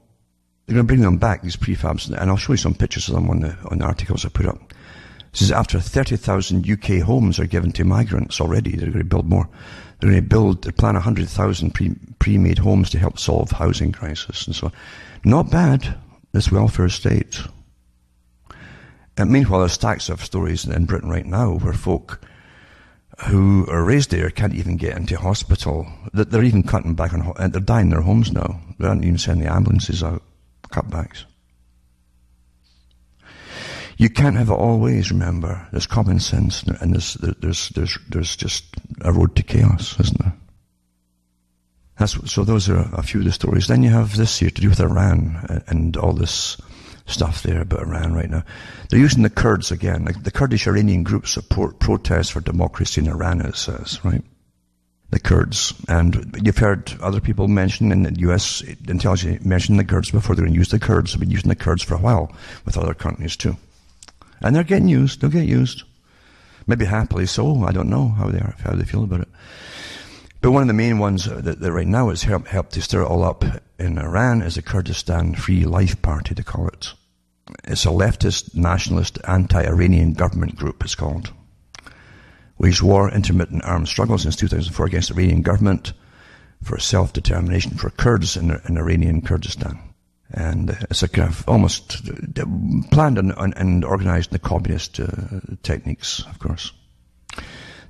They're going to bring them back, these prefabs, and I'll show you some pictures of them on the articles I put up. This is after 30,000 UK homes are given to migrants already. They're going to build more. They're going to plan 100,000 pre-made homes to help solve housing crisis and so on. Not bad, this welfare state. And meanwhile, there's stacks of stories in Britain right now where folk who are raised there can't even get into hospital. They're even cutting back on, and they're dying in their homes now. They aren't even sending the ambulances out. Cutbacks. You can't have it always, remember. There's common sense, and there's just a road to chaos, isn't there? So those are a few of the stories. Then you have this here to do with Iran and all this stuff there about Iran right now. They're using the Kurds again. Like the Kurdish Iranian group support protests for democracy in Iran, it says, right? The Kurds. And you've heard other people mention, in the US intelligence mention the Kurds before. They're going to use the Kurds. They've been using the Kurds for a while with other countries too. And they're getting used. They'll get used. Maybe happily so. I don't know how they feel about it. But one of the main ones that right now has helped to stir it all up in Iran is the Kurdistan Free Life Party, they call it. It's a leftist, nationalist, anti-Iranian government group, it's called. Waged war, intermittent armed struggle since 2004 against the Iranian government for self-determination for Kurds in Iranian Kurdistan. And it's a kind of almost planned and organized in the communist techniques, of course.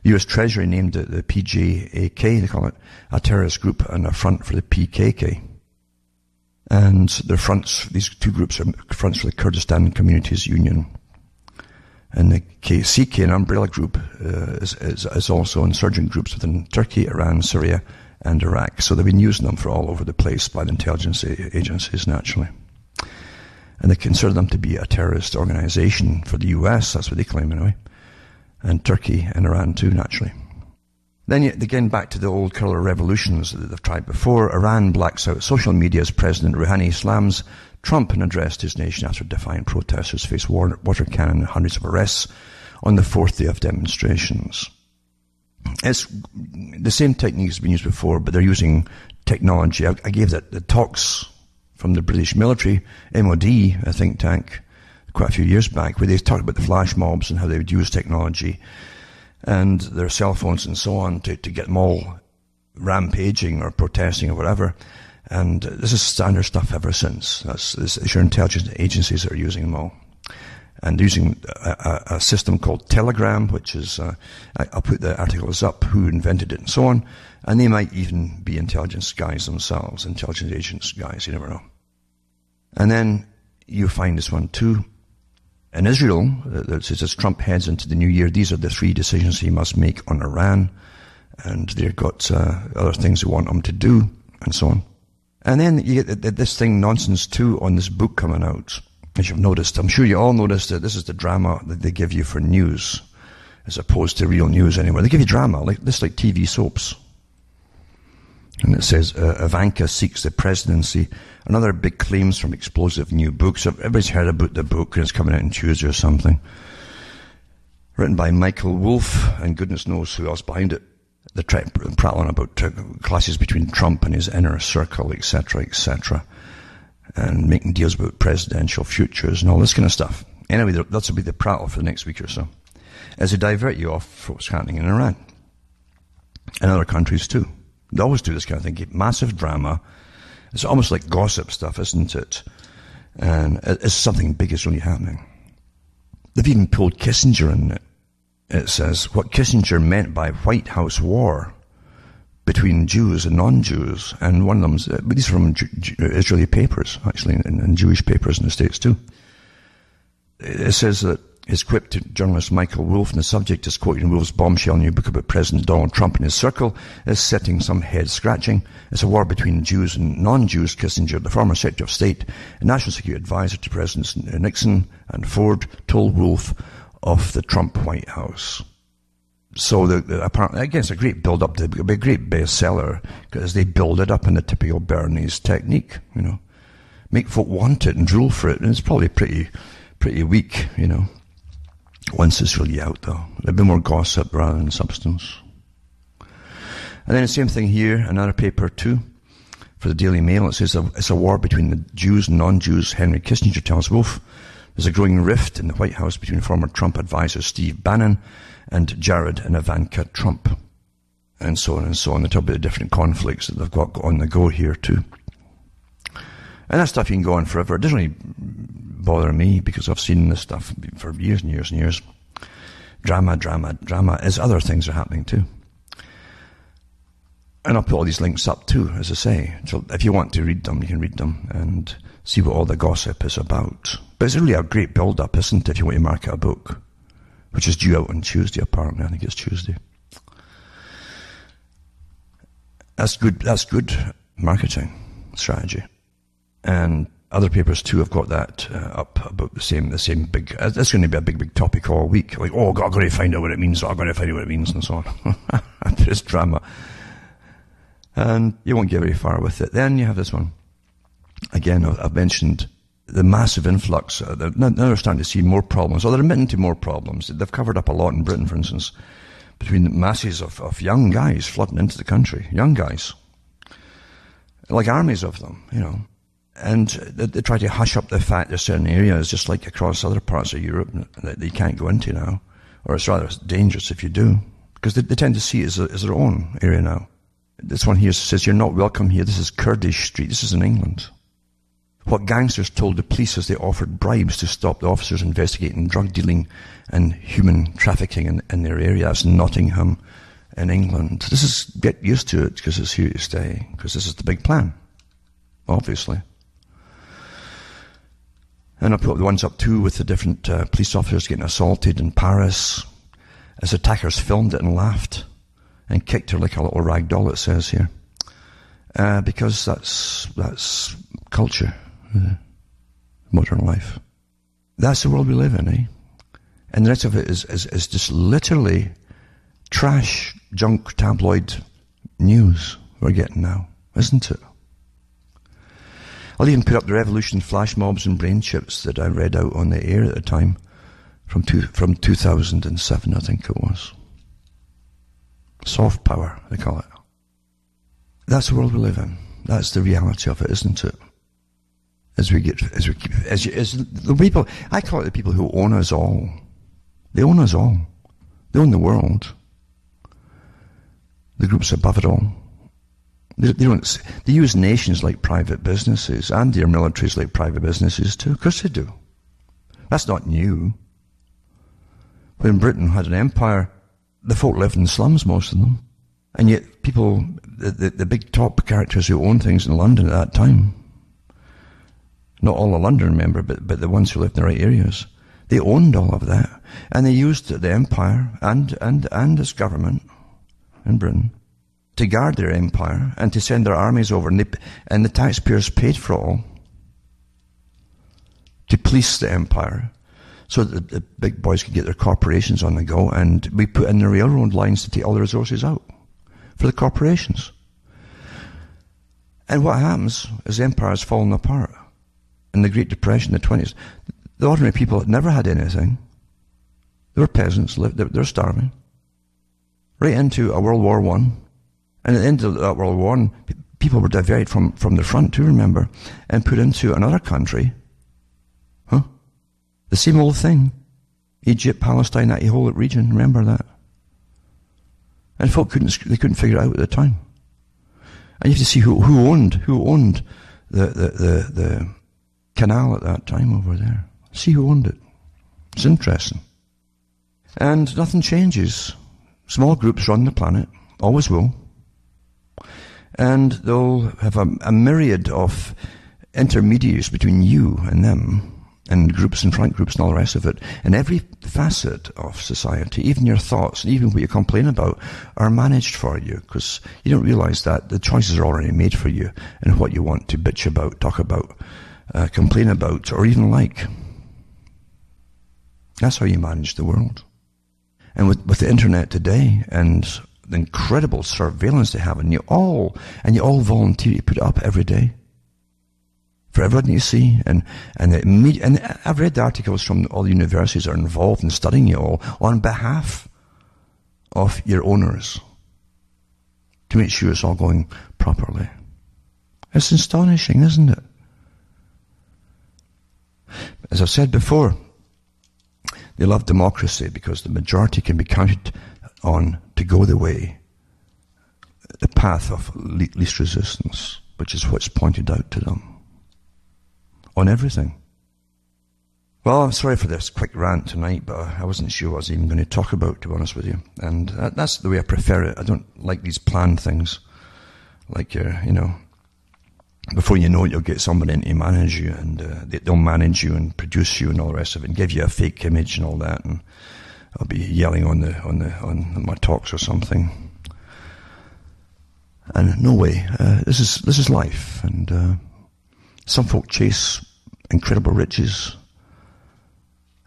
The US Treasury named the PJAK, they call it, a terrorist group and a front for the PKK. And their fronts, these two groups are fronts for the Kurdistan Communities Union. And the CK, an umbrella group, is also insurgent groups within Turkey, Iran, Syria, and Iraq. So they've been using them for all over the place by the intelligence agencies, naturally. And they consider them to be a terrorist organization for the US, that's what they claim anyway. And Turkey and Iran too, naturally. Then again, back to the old colour revolutions that they've tried before. Iran blacks out social media as President Rouhani slams Trump and addressed his nation after defiant protesters faced water cannon and hundreds of arrests on the fourth day of demonstrations. It's the same technique has been used before, but they're using technology. I gave the talks from the British military, MOD, a think tank, quite a few years back, where they talked about the flash mobs and how they would use technology and their cell phones and so on to get them all rampaging or protesting or whatever. And this is standard stuff ever since. It's your intelligence agencies that are using them all. And using a system called Telegram, which is, I'll put the articles up, who invented it and so on. And they might even be intelligence guys themselves, intelligence agents guys, you never know. And then you find this one too. In Israel, it says as Trump heads into the new year, these are the 3 decisions he must make on Iran. And they've got other things they want him to do, and so on. And then you get this thing nonsense too on this book coming out. As you've noticed, I'm sure you all noticed that this is the drama that they give you for news, as opposed to real news anywhere. They give you drama, like TV soaps. And it says, Ivanka seeks the presidency. Another big claims from explosive new books. Everybody's heard about the book, and it's coming out on Tuesday or something. Written by Michael Wolff, and goodness knows who else behind it. They're prattling about clashes between Trump and his inner circle, etc., etc., and making deals about presidential futures and all this kind of stuff. Anyway, that's will be the prattle for the next week or so, as they divert you off from what's happening in Iran and other countries too. They always do this kind of thing, massive drama. It's almost like gossip stuff, isn't it? And it's something big is really happening. They've even pulled Kissinger in it. It says what Kissinger meant by White House war between Jews and non-Jews. And one of them's, these are from Israeli papers, actually, and Jewish papers in the States too. It says that his quip to journalist Michael Wolff, and the subject is quoting Wolff's bombshell new book about President Donald Trump and his circle, is setting some head scratching. It's a war between Jews and non-Jews. Kissinger, the former Secretary of State and National Security Advisor to Presidents Nixon and Ford, told Wolff of the Trump White House. So apparently, again, it's a great build-up. It'll be a great bestseller because they build it up in the typical Bernays technique, make folk want it and drool for it, and it's probably pretty weak, once it's really out, though. There'll be more gossip rather than substance. And then the same thing here, another paper too, for the Daily Mail. It says it's a war between the Jews and non-Jews. Henry Kissinger tells Wolff there's a growing rift in the White House between former Trump advisor Steve Bannon and Jared and Ivanka Trump, and so on and so on. They talk about the different conflicts that they've got on the go here too. And that stuff you can go on forever. It doesn't really bother me because I've seen this stuff for years and years and years. Drama, as other things are happening too. And I'll put all these links up too, as I say. So if you want to read them, you can read them and see what all the gossip is about. But it's really a great build-up, isn't it, if you want to market a book, which is due out on Tuesday, apparently. I think it's Tuesday. That's good marketing strategy. And other papers too have got that up about the same big. That's going to be a big topic all week. Like, I've got to find out what it means. I've got to find out what it means, and so on. There's drama, and you won't get very far with it. Then you have this one. Again, I've mentioned the massive influx. Now they're starting to see more problems. Or they're admitting to more problems. They've covered up a lot in Britain, for instance, between the masses of young guys flooding into the country. Young guys, like armies of them, And they try to hush up the fact there's certain areas, just like across other parts of Europe, that they can't go into now. Or it's rather dangerous if you do. Because they tend to see it as their own area now. This one here says, you're not welcome here. This is Kurdish Street. This is in England. What gangsters told the police as they offered bribes to stop the officers investigating drug dealing and human trafficking in their area. That's Nottingham in England. This is, get used to it because it's here to stay. Because this is the big plan. Obviously. And I put the ones up too with the different police officers getting assaulted in Paris as attackers filmed it and laughed and kicked her like a little rag doll, it says here. Because that's culture, modern life. That's the world we live in, eh? And the rest of it is just literally trash, junk, tabloid news we're getting now, isn't it? I'll even put up the revolution flash mobs and brain chips that I read out on the air at the time from 2007, I think it was. Soft power, they call it. That's the world we live in. That's the reality of it, isn't it? As the people, I call it the people who own us all. They own us all. They own the world. The groups above it all. They use nations like private businesses and their militaries like private businesses too. Of course they do. That's not new. When Britain had an empire, the folk lived in slums, most of them. And yet people, the big top characters who owned things in London at that time, not all of London, remember, but the ones who lived in the right areas, they owned all of that. And they used the empire and this government in Britain to guard their empire and to send their armies over, and the taxpayers paid for it all to police the empire so that the big boys could get their corporations on the go, and we put in the railroad lines to take all the resources out for the corporations. And what happens is the empire's fallen apart. In the Great Depression in the 20s, the ordinary people had never had anything. They were peasants, they were starving. Right into a World War I. And at the end of that World War I, people were diverted from the front too, remember, and put into another country. The same old thing. Egypt, Palestine, that whole region, remember that? And folk couldn't figure it out at the time. And you have to see who owned the canal at that time over there. See who owned it. It's interesting. And nothing changes. Small groups run the planet, always will. And they'll have a myriad of intermediaries between you and them, and groups and front groups and all the rest of it. And every facet of society, even your thoughts, and even what you complain about, are managed for you, because you don't realize that the choices are already made for you and what you want to bitch about, talk about, complain about, or even like. That's how you manage the world. And with the internet today and the incredible surveillance they have, and you all volunteer to put it up every day for everyone to see, and I've read the articles from all the universities that are involved in studying you all on behalf of your owners to make sure it's all going properly. It's astonishing, isn't it? As I've said before, they love democracy because the majority can be counted on to go the way, the path of least resistance, which is what's pointed out to them on everything. Well, I'm sorry for this quick rant tonight, but I wasn't sure what I was even going to talk about, to be honest with you. And that's the way I prefer it. I don't like these planned things. Like, before you know it, you'll get somebody in to manage you, and they'll manage you and produce you and all the rest of it, and give you a fake image and all that. And I'll be yelling on my talks or something. And no way. This is life. And some folk chase incredible riches.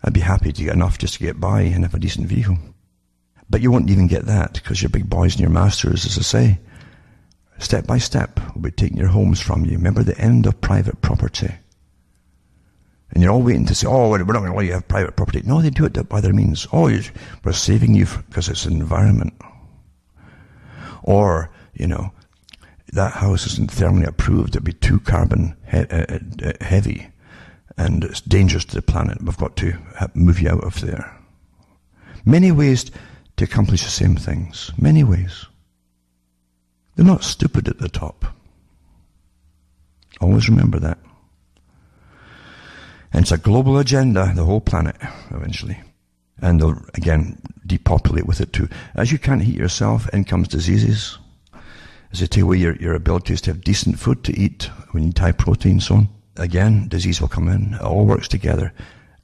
I'd be happy to get enough just to get by and have a decent vehicle. But you won't even get that, because your big boys and your masters, as I say, step by step, will be taking your homes from you. Remember the end of private property. And you're all waiting to say, oh, we're not going to let you have private property. No, they do it by their means. Oh, we're saving you because it's an environment. Or, that house isn't thermally approved. It'll be too carbon heavy, and it's dangerous to the planet. We've got to move you out of there. Many ways to accomplish the same things. Many ways. They're not stupid at the top. Always remember that. And it's a global agenda, the whole planet, eventually. And they'll, again, depopulate with it too. As you can't heat yourself, in comes diseases. As they take away your abilities to have decent food to eat, when you need high protein and so on, again, disease will come in. It all works together.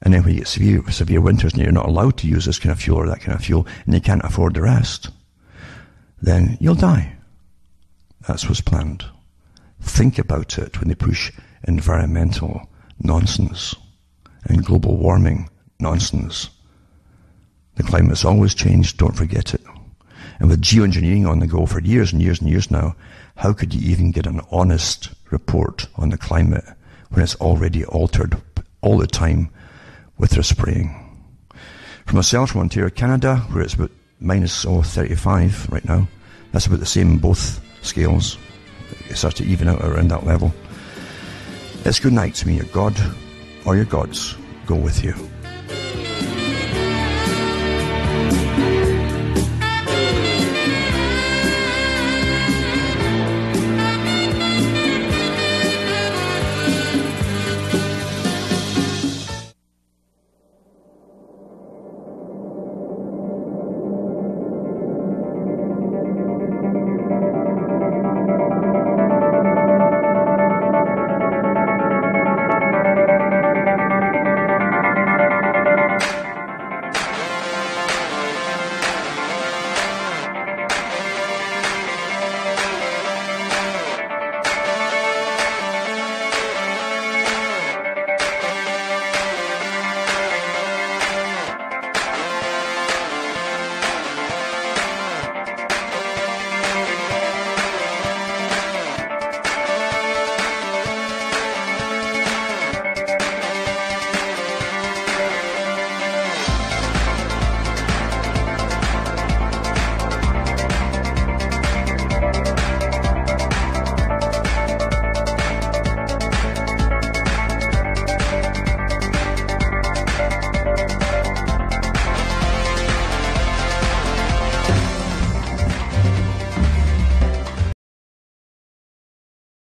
And then when you get severe winters and you're not allowed to use this kind of fuel or that kind of fuel, and you can't afford the rest, then you'll die. That's what's planned. Think about it when they push environmental nonsense and global warming nonsense. The climate's always changed, don't forget it. And with geoengineering on the go for years and years and years now, how could you even get an honest report on the climate when it's already altered all the time with their spraying? For myself, from Ontario, Canada, where it's about minus 35 right now, that's about the same in both scales. It starts to even out around that level. It's good night to me. Your God or your gods go with you.